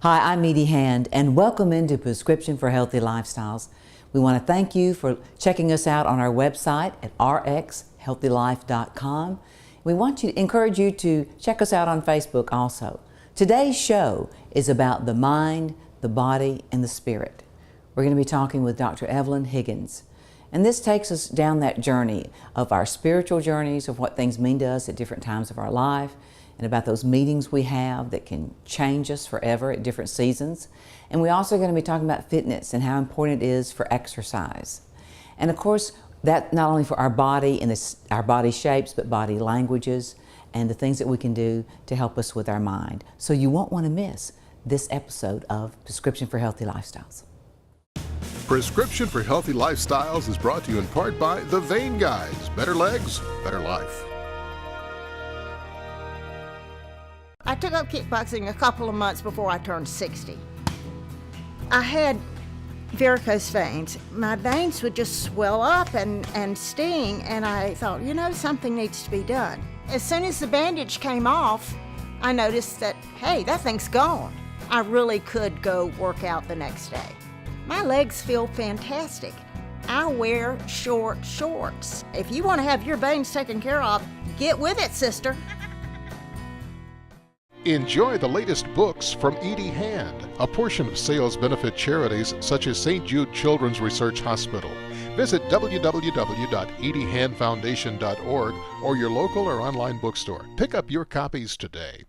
Hi, I'm Edie Hand, and welcome into Prescription for Healthy Lifestyles. We want to thank you for checking us out on our website at rxhealthylife.com. We want to encourage you to check us out on Facebook also. Today's show is about the mind, the body, and the spirit. We're going to be talking with Dr. Evelyn Higgins. And this takes us down that journey of our spiritual journeys, of what things mean to us at different times of our life, and about those meetings we have that can change us forever at different seasons. And we're also going to be talking about fitness and how important it is for exercise. And of course, that not only for our body and our body shapes, but body languages and the things that we can do to help us with our mind. So you won't want to miss this episode of Prescription for Healthy Lifestyles. Prescription for Healthy Lifestyles is brought to you in part by The Vein Guys. Better legs, better life. I took up kickboxing a couple of months before I turned 60. I had varicose veins. My veins would just swell up and sting, and I thought, something needs to be done. As soon as the bandage came off, I noticed that, hey, that thing's gone. I really could go work out the next day. My legs feel fantastic. I wear short shorts. If you want to have your veins taken care of, get with it, sister. Enjoy the latest books from Edie Hand, a portion of sales benefit charities such as St. Jude Children's Research Hospital. Visit www.ediehandfoundation.org or your local or online bookstore. Pick up your copies today.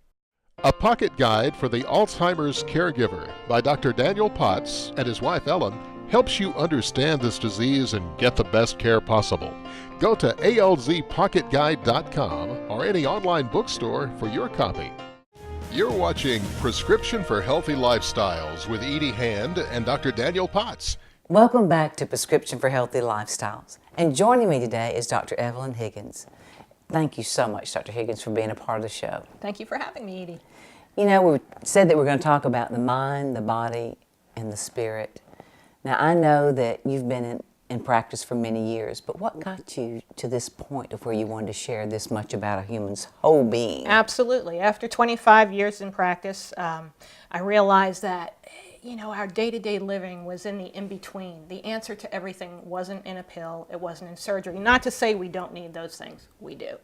A Pocket Guide for the Alzheimer's Caregiver by Dr. Daniel Potts and his wife Ellen helps you understand this disease and get the best care possible. Go to alzpocketguide.com or any online bookstore for your copy. You're watching Prescription for Healthy Lifestyles with Edie Hand and Dr. Daniel Potts. Welcome back to Prescription for Healthy Lifestyles. And joining me today is Dr. Evelyn Higgins. Thank you so much, Dr. Higgins, for being a part of the show. Thank you for having me, Edie. We said that we're going to talk about the mind, the body, and the spirit. Now, I know that you've been in practice for many years, but what got you to this point of where you wanted to share this much about a human's whole being? Absolutely. After 25 years in practice, I realized that our day-to-day living was in the in-between. The answer to everything wasn't in a pill, it wasn't in surgery. Not to say we don't need those things, we do.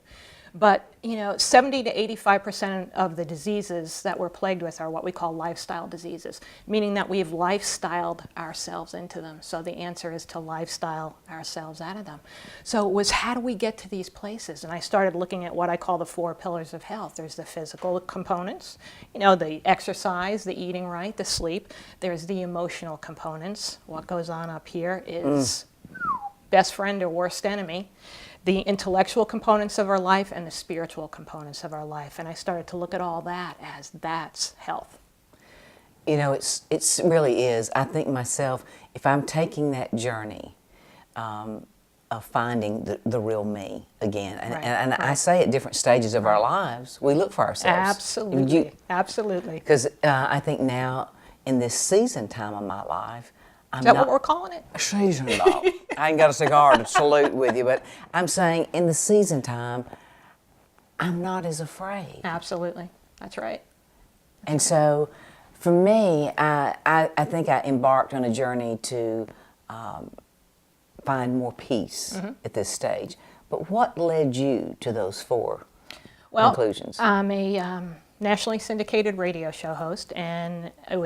But 70 to 85% of the diseases that we're plagued with are what we call lifestyle diseases, meaning that we've lifestyled ourselves into them. So the answer is to lifestyle ourselves out of them. So it was, how do we get to these places? And I started looking at what I call the 4 pillars of health. There's the physical components, the exercise, the eating right, the sleep. There's the emotional components. What goes on up here is best friend or worst enemy. The intellectual components of our life and the spiritual components of our life. And I started to look at all that as that's health. It's really is. I think myself, if I'm taking that journey of finding the real me again, and I say at different stages of our lives, we look for ourselves. Absolutely, absolutely. Because I think now, in this season time of my life, Is that what we're calling it? Season though. I ain't got a cigar to salute with you, but I'm saying in the season time, I'm not as afraid. Absolutely. That's right. And so, for me, I think I embarked on a journey to find more peace at this stage. But what led you to those 4 conclusions? I'm a nationally syndicated radio show host, and I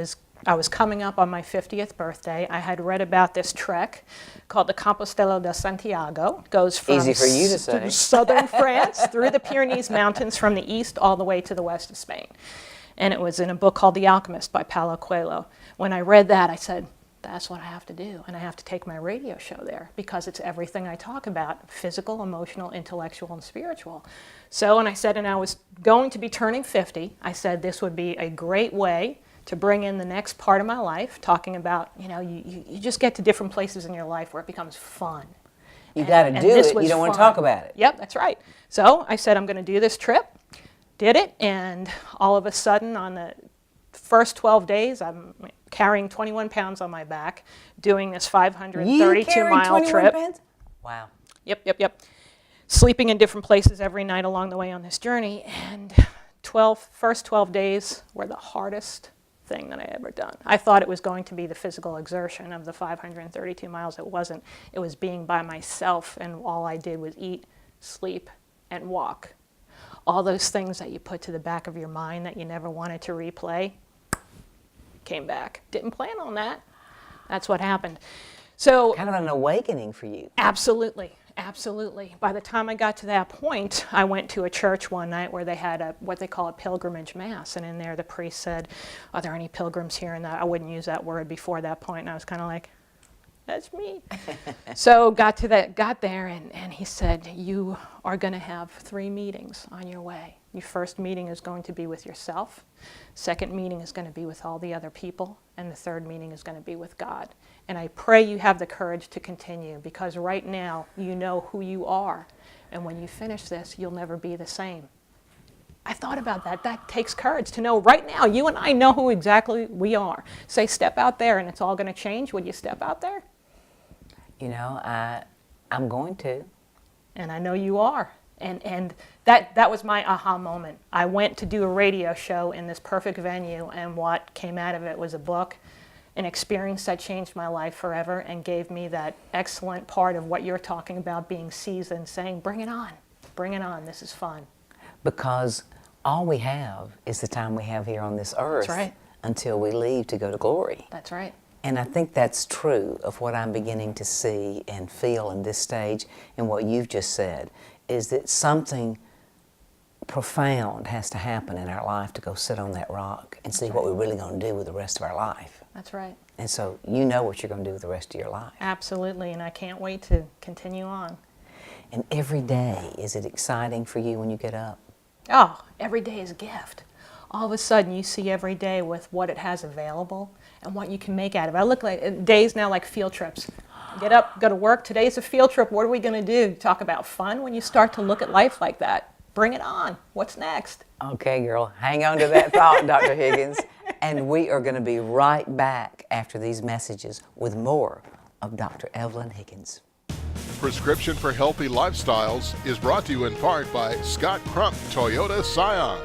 was coming up on my 50th birthday. I had read about this trek called the Compostela de Santiago. It goes from easy for you to say. Southern France through the Pyrenees Mountains from the east all the way to the west of Spain. And it was in a book called The Alchemist by Paulo Coelho. When I read that, I said, that's what I have to do. And I have to take my radio show there because it's everything I talk about, physical, emotional, intellectual, and spiritual. So, and I was going to be turning 50. I said this would be a great way to bring in the next part of my life, talking about, you just get to different places in your life where it becomes fun. You got to do it. You don't want to talk about it. Yep, that's right. So I said, I'm going to do this trip. Did it, and all of a sudden, on the first 12 days, I'm carrying 21 pounds on my back, doing this 532-mile trip. Pounds? Wow. Yep. Sleeping in different places every night along the way on this journey, and first 12 days were the hardest thing that I ever done. I thought it was going to be the physical exertion of the 532 miles. It wasn't. It was being by myself, and all I did was eat, sleep, and walk. All those things that you put to the back of your mind that you never wanted to replay came back. Didn't plan on that. That's what happened. So Kind of an awakening for you. absolutely, absolutely. By the time I got to that point, I went to a church one night where they had what they call a pilgrimage mass, and in there the priest said, "Are there any pilgrims here?" And I wouldn't use that word before that point, and I was kind of like, "That's me." So got there, and he said, "You are going to have 3 meetings on your way. Your first meeting is going to be with yourself. Second meeting is going to be with all the other people, and the third meeting is going to be with God. And I pray you have the courage to continue, because right now you know who you are, and when you finish this, you'll never be the same." I thought about that. That takes courage to know right now you and I know who exactly we are. Say, step out there and it's all going to change. Would you step out there? You know, I'm going to. And I know you are. And that was my aha moment. I went to do a radio show in this perfect venue, and what came out of it was a book, an experience that changed my life forever and gave me that excellent part of what you're talking about, being seasoned, saying, bring it on, this is fun. Because all we have is the time we have here on this earth. That's right. Until we leave to go to glory. That's right. And I think that's true of what I'm beginning to see and feel in this stage, and what you've just said, is that something profound has to happen in our life to go sit on that rock and see what we're really going to do with the rest of our life. That's right. And so you know what you're going to do with the rest of your life. Absolutely, and I can't wait to continue on. And every day, is it exciting for you when you get up? Oh, every day is a gift. All of a sudden you see every day with what it has available and what you can make out of it. I look like days now like field trips. Get up, go to work. Today's a field trip. What are we going to do? Talk about fun. When you start to look at life like that, bring it on. What's next? Okay, girl, hang on to that thought, Dr. Higgins. And we are going to be right back after these messages with more of Dr. Evelyn Higgins. Prescription for Healthy Lifestyles is brought to you in part by Scott Crump Toyota Scion.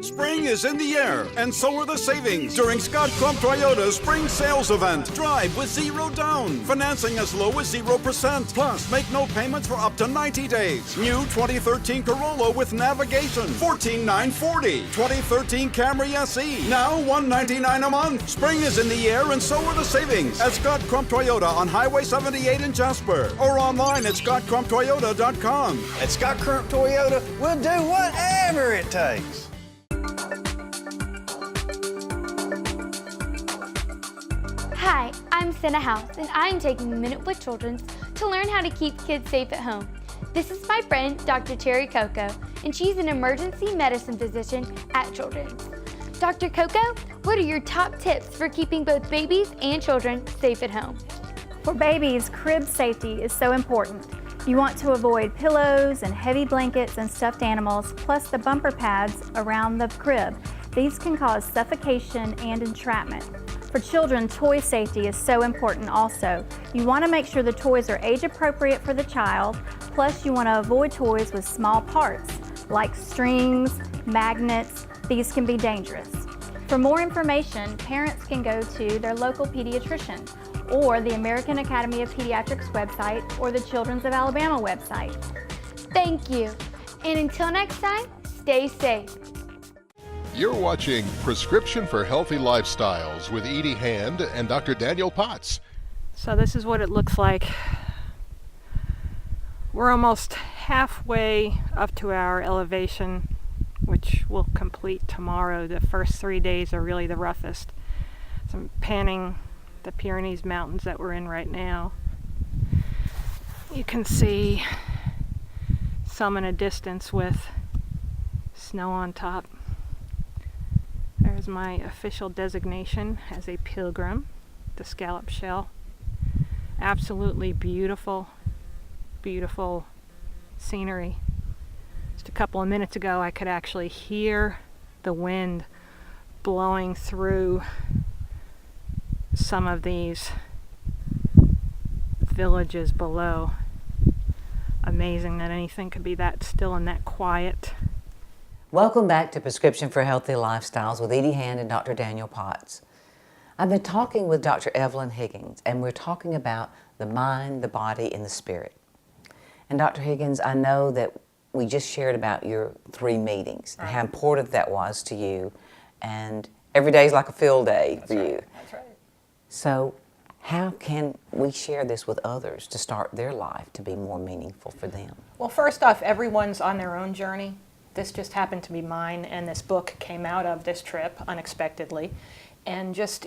Spring is in the air, and so are the savings during Scott Crump Toyota's Spring Sales Event. Drive with 0 down, financing as low as 0%, plus make no payments for up to 90 days. New 2013 Corolla with navigation, $14,940. 2013 Camry SE, now $199 a month. Spring is in the air, and so are the savings at Scott Crump Toyota on Highway 78 in Jasper, or online at scottcrumptoyota.com. At Scott Crump Toyota, we'll do whatever it takes. Hi, I'm Senna House, and I'm taking a minute with Children's to learn how to keep kids safe at home. This is my friend, Dr. Terry Coco, and she's an emergency medicine physician at Children's. Dr. Coco, what are your top tips for keeping both babies and children safe at home? For babies, crib safety is so important. You want to avoid pillows and heavy blankets and stuffed animals, plus the bumper pads around the crib. These can cause suffocation and entrapment. For children, toy safety is so important also. You want to make sure the toys are age appropriate for the child, plus you want to avoid toys with small parts, like strings, magnets. These can be dangerous. For more information, parents can go to their local pediatrician, or the American Academy of Pediatrics website, or the Children's of Alabama website. Thank you. And until next time, stay safe. You're watching Prescription for Healthy Lifestyles with Edie Hand and Dr. Daniel Potts. So this is what it looks like. We're almost halfway up to our elevation, which will complete tomorrow. The first 3 days are really the roughest. So I'm panning the Pyrenees Mountains that we're in right now. You can see some in a distance with snow on top. There's my official designation as a pilgrim, the scallop shell. Absolutely beautiful, beautiful scenery. Just a couple of minutes ago, I could actually hear the wind blowing through some of these villages below. Amazing that anything could be that still and that quiet. Welcome back to Prescription for Healthy Lifestyles with Edie Hand and Dr. Daniel Potts. I've been talking with Dr. Evelyn Higgins, and we're talking about the mind, the body, and the spirit. And Dr. Higgins, I know that we just shared about your 3 meetings and how important that was to you, and every day is like a field day for you. That's right. So how can we share this with others to start their life to be more meaningful for them? Well, first off, everyone's on their own journey. This just happened to be mine, and this book came out of this trip unexpectedly. And just,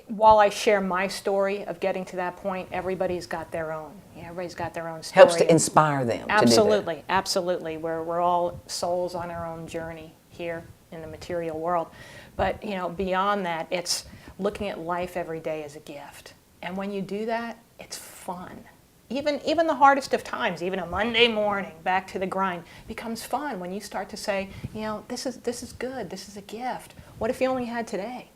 while I share my story of getting to that point, everybody's got their own. Everybody's got their own story. Helps to inspire them Absolutely, to do that. absolutely. We're all souls on our own journey here in the material world. But, beyond that, it's looking at life every day as a gift. And when you do that, it's fun. Even the hardest of times, even a Monday morning, back to the grind, becomes fun when you start to say, this is good, this is a gift. What if you only had today?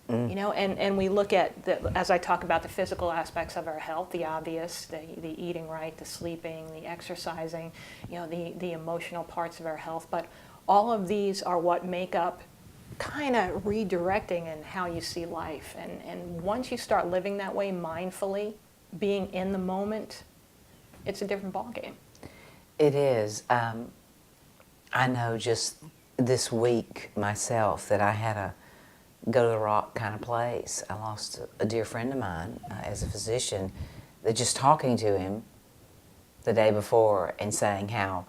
And we look at, as I talk about the physical aspects of our health, the obvious, the eating right, the sleeping, the exercising, the emotional parts of our health. But all of these are what make up kind of redirecting in how you see life. And once you start living that way mindfully, being in the moment, it's a different ballgame. It is. I know just this week myself that I had a go to the rock kind of place. I lost a dear friend of mine as a physician, that just talking to him the day before and saying how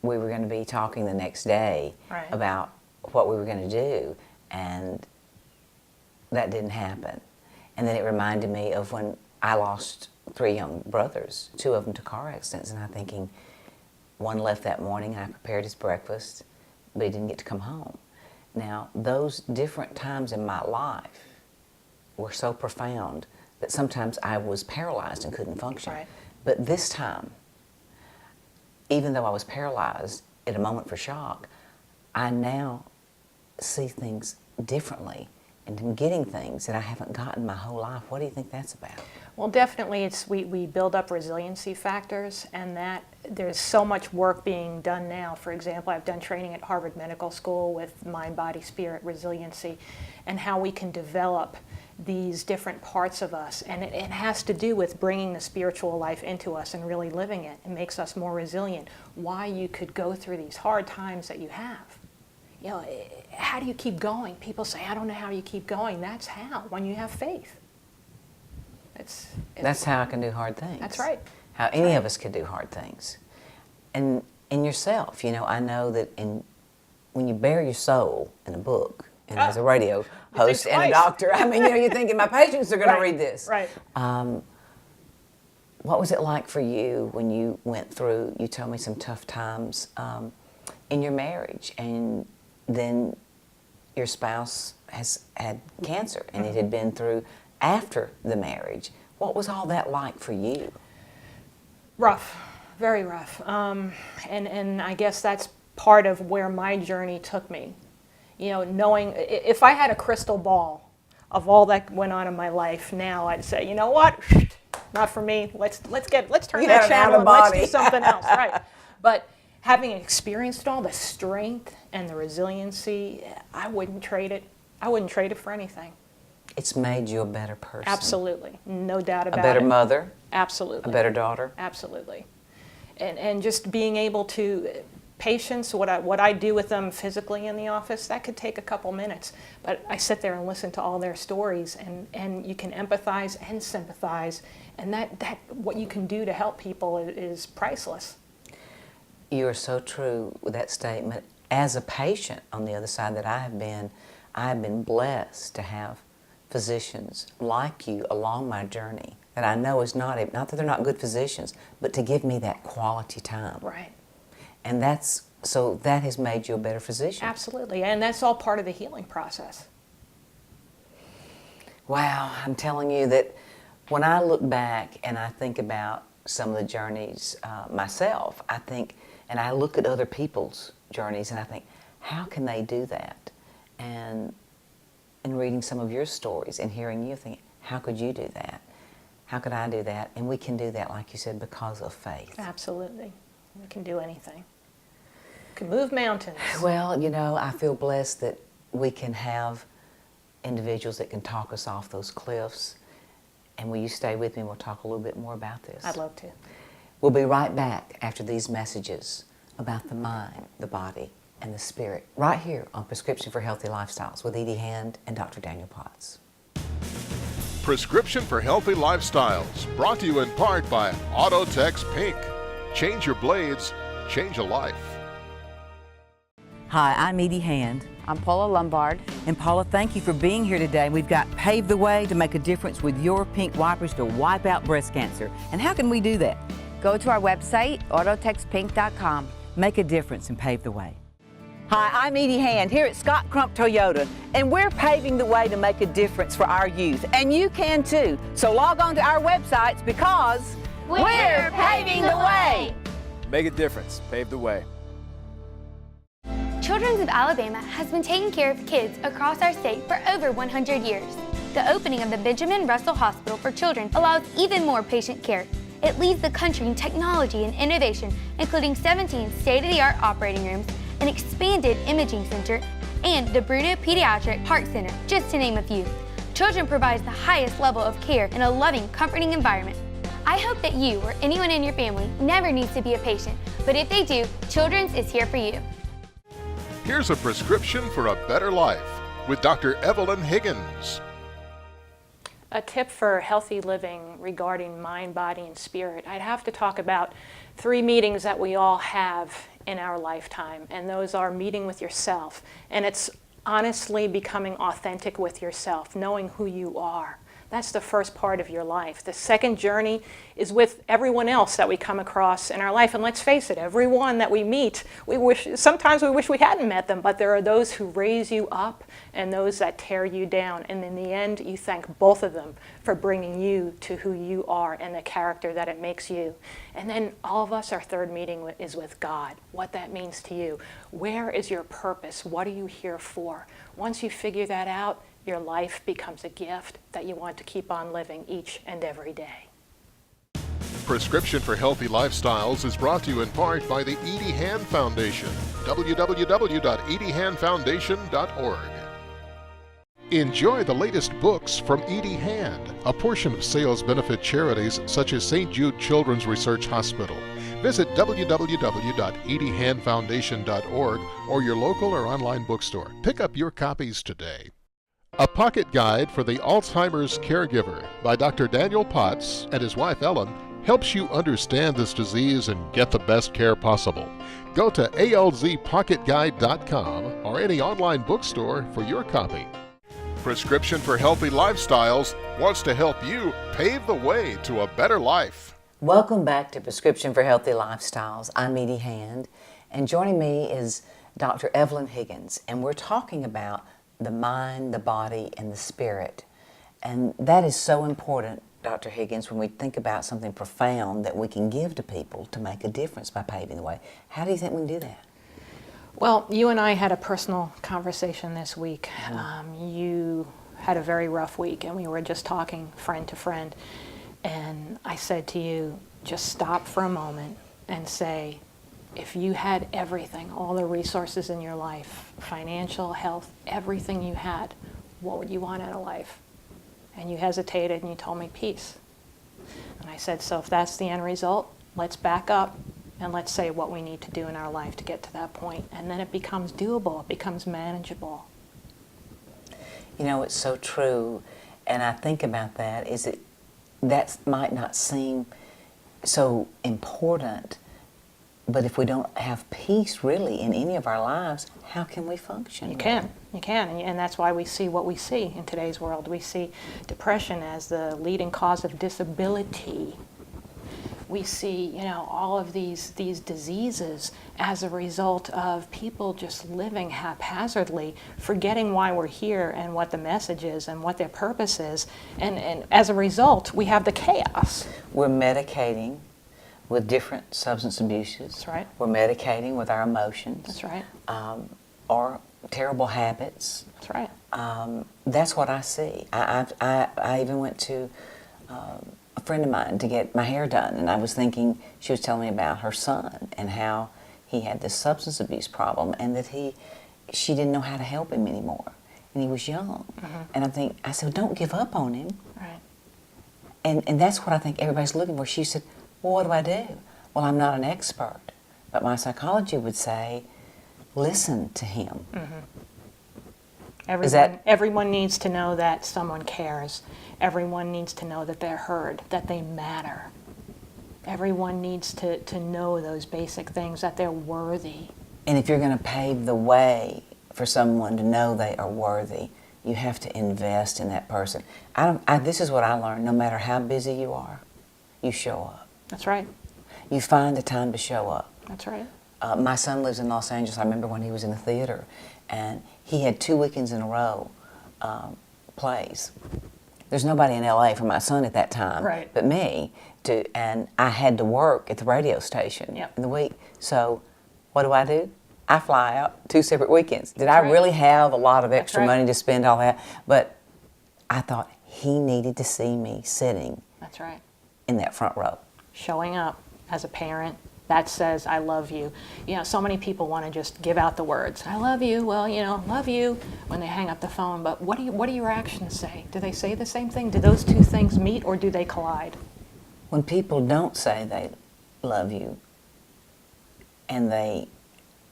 we were going to be talking the next day about what we were going to do, and that didn't happen. And then it reminded me of when I lost 3 young brothers, 2 of them to car accidents, and I'm thinking, one left that morning and I prepared his breakfast, but he didn't get to come home. Now, those different times in my life were so profound that sometimes I was paralyzed and couldn't function. Right. But this time, even though I was paralyzed at a moment for shock, I now see things differently, and I'm getting things that I haven't gotten my whole life. What do you think that's about? Well, definitely, we build up resiliency factors, and that there's so much work being done now. For example, I've done training at Harvard Medical School with mind, body, spirit, resiliency, and how we can develop these different parts of us. And it has to do with bringing the spiritual life into us and really living it. It makes us more resilient. Why you could go through these hard times that you have. How do you keep going? People say, I don't know how you keep going. That's how, when you have faith. That's how I can do hard things. That's right. How any of us can do hard things. And in yourself, I know that when you bare your soul in a book, and as a radio host and a doctor, you're thinking, my patients are going to read this. Right. What was it like for you when you went through, you told me some tough times in your marriage, and then your spouse has had cancer, and it had been through after the marriage. What was all that like for you? Rough, very rough. And I guess that's part of where my journey took me. Knowing, if I had a crystal ball of all that went on in my life now, I'd say, you know what? Not for me. Let's turn that channel and let's do something else. Right. But having experienced all the strength and the resiliency, I wouldn't trade it. I wouldn't trade it for anything. It's made you a better person. Absolutely. No doubt about it. A better mother. Absolutely. A better daughter. Absolutely. And just being able to, patients, what I do with them physically in the office, that could take a couple minutes. But I sit there and listen to all their stories, and you can empathize and sympathize. And that what you can do to help people is priceless. You are so true with that statement. As a patient on the other side that I have been blessed to have physicians like you along my journey that I know is not that they're not good physicians, but to give me that quality time. Right. And that has made you a better physician. Absolutely, and that's all part of the healing process. Wow, I'm telling you that when I look back and I think about some of the journeys myself, I think, and I look at other people's journeys and I think, how can they do that? And reading some of your stories and hearing you think, how could you do that? How could I do that? And we can do that, like you said, because of faith. Absolutely. We can do anything. Could move mountains. Well, you know, I feel blessed that we can have individuals that can talk us off those cliffs. And will you stay with me and we'll talk a little bit more about this? I'd love to. We'll be right back after these messages about the mind, the body, and the spirit, right here on Prescription for Healthy Lifestyles with Edie Hand and Dr. Daniel Potts. Prescription for Healthy Lifestyles, brought to you in part by Autotex Pink. Change your blades, change a life. Hi, I'm Edie Hand. I'm Paula Lombard. And Paula, thank you for being here today. We've got Pave the Way to make a difference with your pink wipers to wipe out breast cancer. And how can we do that? Go to our website, autotexpink.com. Make a difference and pave the way. Hi, I'm Edie Hand here at Scott Crump Toyota, and we're paving the way to make a difference for our youth. And you can too. So log on to our websites because We're paving the way. Make a difference. Pave the way. Children's of Alabama has been taking care of kids across our state for over 100 years. The opening of the Benjamin Russell Hospital for Children allows even more patient care. It leads the country in technology and innovation, including 17 state-of-the-art operating rooms, an expanded imaging center, and the Bruno Pediatric Heart Center, just to name a few. Children provides the highest level of care in a loving, comforting environment. I hope that you or anyone in your family never needs to be a patient, but if they do, Children's is here for you. Here's a prescription for a better life with Dr. Evelyn Higgins. A tip for healthy living regarding mind, body, and spirit. I'd have to talk about 3 meetings that we all have in our lifetime, and those are meeting with yourself, and it's honestly becoming authentic with yourself, knowing who you are. That's the first part of your life. The second journey is with everyone else that we come across in our life. And let's face it, everyone that we meet, sometimes we wish we hadn't met them, but there are those who raise you up and those that tear you down. And in the end, you thank both of them for bringing you to who you are and the character that it makes you. And then all of us, our third meeting is with God, what that means to you. Where is your purpose? What are you here for? Once you figure that out, your life becomes a gift that you want to keep on living each and every day. Prescription for Healthy Lifestyles is brought to you in part by the Edie Hand Foundation, www.ediehandfoundation.org. Enjoy the latest books from Edie Hand. A portion of sales benefit charities such as St. Jude Children's Research Hospital. Visit www.ediehandfoundation.org or your local or online bookstore. Pick up your copies today. A Pocket Guide for the Alzheimer's Caregiver by Dr. Daniel Potts and his wife Ellen helps you understand this disease and get the best care possible. Go to alzpocketguide.com or any online bookstore for your copy. Prescription for Healthy Lifestyles wants to help you pave the way to a better life. Welcome back to Prescription for Healthy Lifestyles. I'm Edie Hand, and joining me is Dr. Evelyn Higgins, and we're talking about the mind, the body, and the spirit. And that is so important, Dr. Higgins, when we think about something profound that we can give to people to make a difference by paving the way. How do you think we can do that? Well, you and I had a personal conversation this week. You had a very rough week, and we were just talking friend to friend. And I said to you, just stop for a moment and say, if you had everything, all the resources in your life, financial, health, everything you had, what would you want out of life? And you hesitated and you told me peace. And I said, so if that's the end result, let's back up and let's say what we need to do in our life to get to that point. And then it becomes doable, it becomes manageable. You know, it's so true. And I think about that, that might not seem so important, but if we don't have peace really in any of our lives, how can we function? You can, and that's why we see what we see in today's world. We see depression as the leading cause of disability. We see, all of these diseases as a result of people just living haphazardly, forgetting why we're here and what the message is and what their purpose is, and as a result, we have the chaos. We're medicating with different substance abuses. That's right. We're medicating with our emotions. That's right. Or terrible habits. That's right. That's what I see. I even went to a friend of mine to get my hair done, and I was thinking, she was telling me about her son and how he had this substance abuse problem, and that she didn't know how to help him anymore, and he was young. And I said, don't give up on him. Right. And that's what I think everybody's looking for. She said, well, what do I do? Well, I'm not an expert, but my psychology would say, listen to him. Everyone needs to know that someone cares. Everyone needs to know that they're heard, that they matter. Everyone needs to know those basic things, that they're worthy. And if you're going to pave the way for someone to know they are worthy, you have to invest in that person. This is what I learned. No matter how busy you are, you show up. That's right. You find the time to show up. That's right. My son lives in Los Angeles. I remember when he was in the theater, and he had 2 weekends in a row plays. There's nobody in LA for my son at that time, Right. but me. And I had to work at the radio station Yep. in the week. So what do? I fly out 2 separate weekends. Did That's I right. really have a lot of extra right. money to spend all that? But I thought he needed to see me sitting That's right. in that front row. Showing up as a parent, that says, I love you. You know, so many people want to just give out the words, I love you, well, you know, love you, when they hang up the phone. But what do your actions say? Do they say the same thing? Do those two things meet, or do they collide? When people don't say they love you, and they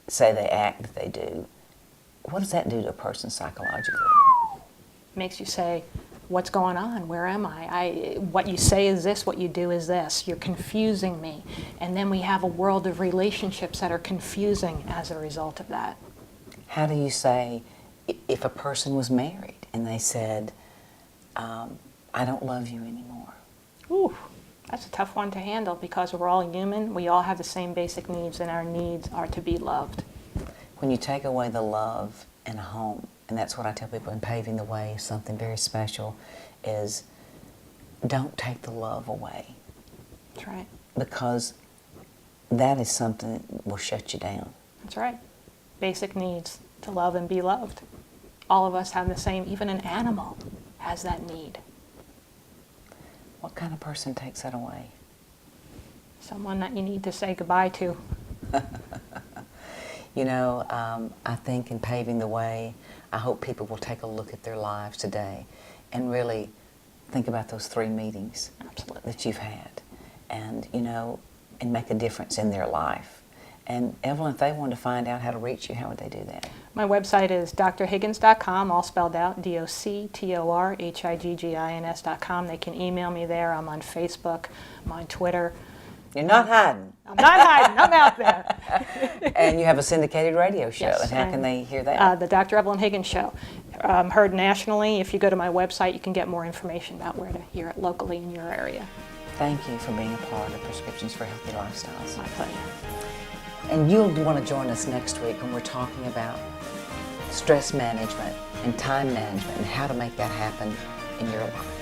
say they act that they do, what does that do to a person psychologically? Makes you say, what's going on? Where am I? What you say is this, what you do is this. You're confusing me. And then we have a world of relationships that are confusing as a result of that. How do you say, if a person was married and they said, I don't love you anymore? Ooh, that's a tough one to handle, because we're all human. We all have the same basic needs, and our needs are to be loved. When you take away the love in a home, and that's what I tell people in Paving the Way, is something very special, is don't take the love away. That's right. Because that is something that will shut you down. That's right. Basic needs to love and be loved. All of us have the same. Even an animal has that need. What kind of person takes that away? Someone that you need to say goodbye to. You know, I think in Paving the Way, I hope people will take a look at their lives today and really think about those 3 meetings Absolutely. that you've had, and, you know, and make a difference in their life. And Evelyn, if they wanted to find out how to reach you, how would they do that? My website is drhiggins.com, all spelled out, DoctorHiggins.com. They can email me there. I'm on Facebook, I'm on Twitter. You're not hiding. I'm not hiding, I'm out there. And you have a syndicated radio show. Yes, and how can they hear that? The Dr. Evelyn Higgins Show. Heard nationally. If you go to my website, you can get more information about where to hear it locally in your area. Thank you for being a part of Prescriptions for Healthy Lifestyles. My pleasure. And you'll want to join us next week when we're talking about stress management and time management and how to make that happen in your life.